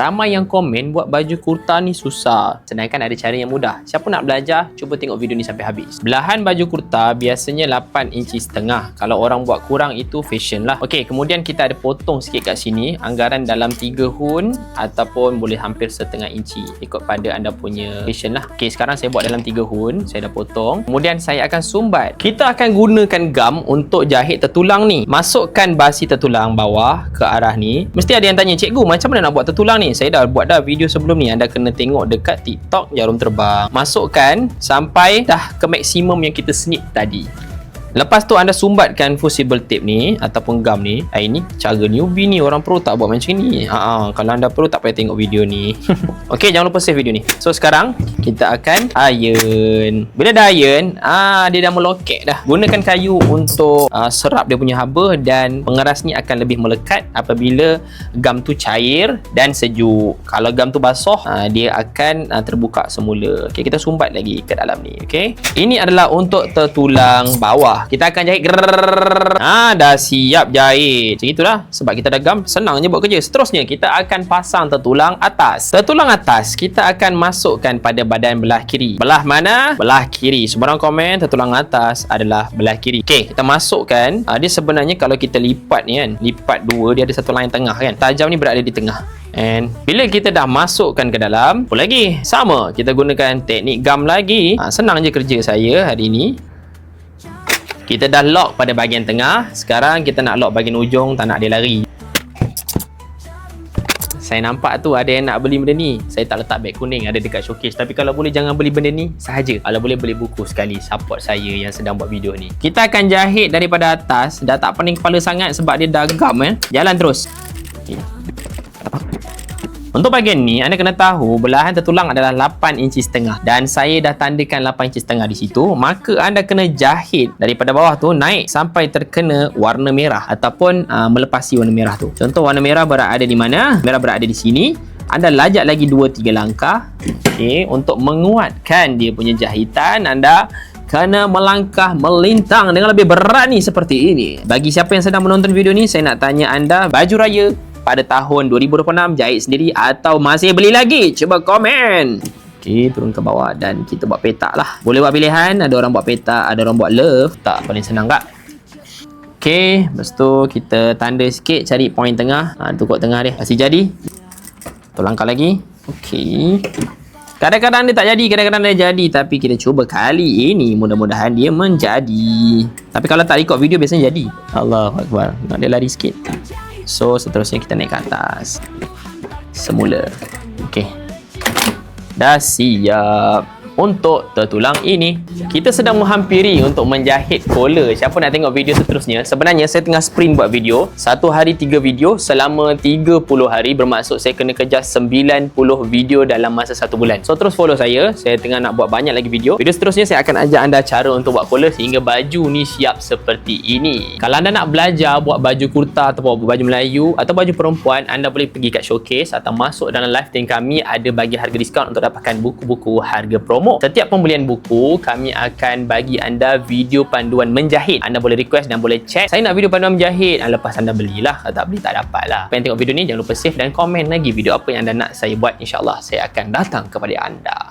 ramai yang komen buat baju kurta ni susah, sedangkan ada cara yang mudah. Siapa nak belajar, cuba tengok video ni sampai habis. Belahan baju kurta biasanya 8 inci setengah. Kalau orang buat kurang, itu fashion lah. Okey, kemudian kita ada potong sikit kat sini, anggaran dalam 3 hun ataupun boleh hampir setengah inci, ikut pada anda punya fashion lah. Okey, sekarang saya buat dalam 3 hun, saya dah potong. Kemudian saya akan sumbat. Kita akan gunakan gam untuk jahit tertulang ni. Masukkan basi tertulang bawah ke arah ni. Mesti ada yang tanya, cikgu macam mana nak buat tertulang ni? Saya dah buat dah video sebelum ni, anda kena tengok dekat TikTok Jarum Terbang. Masukkan sampai dah ke maksimum yang kita snip tadi. Lepas tu anda sumbatkan fusible tape ni ataupun gam ni. Ini cara newbie ni, orang pro tak buat macam ni. Kalau anda pro tak payah tengok video ni. Okey, jangan lupa save video ni. So sekarang kita akan iron. Bila dah iron, dia dah melokek dah. Gunakan kayu untuk serap dia punya haba, dan pengeras ni akan lebih melekat apabila gam tu cair dan sejuk. Kalau gam tu basuh, dia akan terbuka semula. Okey, kita sumbat lagi ke dalam ni. Okey, ini adalah untuk tertulang bawah. Kita akan jahit. Dah siap jahit. Macam itulah. Sebab kita dah gam, senang je buat kerja. Seterusnya kita akan pasang tertulang atas. Tertulang atas kita akan masukkan pada badan belah kiri. Belah mana? Belah kiri. Semua orang komen tertulang atas adalah belah kiri. Okey, kita masukkan. Dia sebenarnya kalau kita lipat ni kan, lipat dua, dia ada satu line tengah kan. Tajam ni berada di tengah. And bila kita dah masukkan ke dalam, apa lagi? Sama, kita gunakan teknik gam lagi. Senang je kerja saya hari ni. Kita dah lock pada bahagian tengah. Sekarang kita nak lock bahagian ujung, tak nak dia lari. Saya nampak tu ada yang nak beli benda ni. Saya tak letak beg kuning, ada dekat showcase. Tapi kalau boleh jangan beli benda ni sahaja. Kalau boleh beli buku sekali. Support saya yang sedang buat video ni. Kita akan jahit daripada atas. Dah tak pening kepala sangat sebab dia dah gam. Jalan terus. Okay. Untuk bahagian ni, anda kena tahu belahan tertulang adalah 8 inci setengah, dan saya dah tandakan 8 inci setengah di situ. Maka anda kena jahit daripada bawah tu naik sampai terkena warna merah ataupun melepasi warna merah tu. Contoh warna merah berada di mana? Merah berada di sini. Anda lajak lagi 2-3 langkah. Okey, untuk menguatkan dia punya jahitan, anda kena melangkah melintang dengan lebih berani seperti ini. Bagi siapa yang sedang menonton video ni, saya nak tanya anda, baju raya pada tahun 2026 jahit sendiri atau masih beli lagi? Cuba komen. Okey, turun ke bawah dan kita buat petak lah. Boleh buat pilihan, ada orang buat petak, ada orang buat love. Tak, paling senang kak. Okey, lepas tu kita tanda sikit, cari point tengah. Tukuk tengah dia, masih jadi. Langkah lagi. Okey. Kadang-kadang dia tak jadi, kadang-kadang dia jadi. Tapi kita cuba kali ini, mudah-mudahan dia menjadi. Tapi kalau tak record video, biasanya jadi. Allahuakbar. Nak dia lari sikit. So seterusnya kita naik ke atas semula. Okey, dah siap untuk tertulang ini. Kita sedang menghampiri untuk menjahit collar. Siapa nak tengok video seterusnya? Sebenarnya saya tengah sprint buat video. 1 hari 3 video selama 30 hari. Bermaksud saya kena kejar 90 video dalam masa 1 bulan. So terus follow saya. Saya tengah nak buat banyak lagi video. Video seterusnya saya akan ajak anda cara untuk buat collar sehingga baju ni siap seperti ini. Kalau anda nak belajar buat baju kurta atau buat baju Melayu atau baju perempuan, anda boleh pergi kat showcase atau masuk dalam live stream kami. Ada bagi harga diskaun untuk dapatkan buku-buku harga promo. Setiap pembelian buku, kami akan bagi anda video panduan menjahit. Anda boleh request dan boleh chat, saya nak video panduan menjahit. Lepas anda belilah. Kalau tak beli, tak dapat lah. Pengen tengok video ni, jangan lupa save dan komen lagi video apa yang anda nak saya buat. InsyaAllah saya akan datang kepada anda.